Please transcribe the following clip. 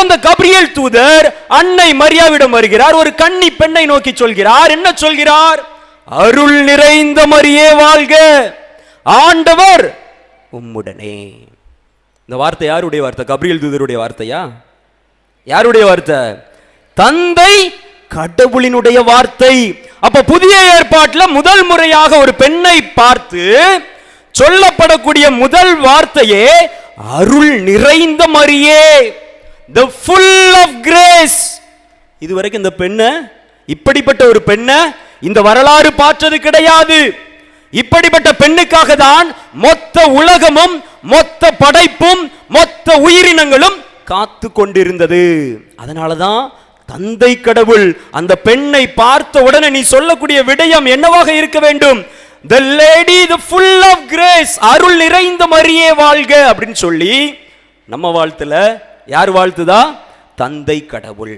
அந்த கபிரியேல் தூதர் அன்னை மரியாவிடம் வருகிறார். ஒரு கன்னி பெண்ணை நோக்கி சொல்கிறார். என்ன சொல்கிறார்? அருள் நிறைந்த மரியே வாழ்க, ஆண்டவர் உம்முடனே. இந்த வார்த்தை யாருடைய வார்த்தை? கபிரியேல் தூதருடைய வார்த்தையா? யாருடைய வார்த்தை? தந்தை கடவுளினுடைய வார்த்தை. அப்ப புதிய ஏற்பாட்டில் முதல் முறையாக ஒரு பெண்ணை பார்த்து சொல்லப்படக்கூடிய முதல் வார்த்தையே அருள் நிறைந்த மரியே, the full of grace. இதுவரைக்கும் இந்த பெண்ணை, இப்படிப்பட்ட ஒரு பெண்ணை இந்த வரலாறு பார்த்தது கிடையாது. இப்படிப்பட்ட பெண்ணுக்காக தான் மொத்த உலகமும் மொத்த படைப்பும் மொத்த உயிரினங்களும் காத்து கொண்டிருந்தது. அதனாலதான் தந்தை கடவுள் அந்த பெண்ணை பார்த்த உடனே நீ சொல்லக்கூடிய விடயம் என்னவாக இருக்க வேண்டும்? The lady, the full of grace, அருள் நிறைந்த மரியே வாழ்க அப்படின்னு சொல்லி நம்ம வாழ்த்துல யார் வாழ்த்துதா? தந்தை கடவுள்.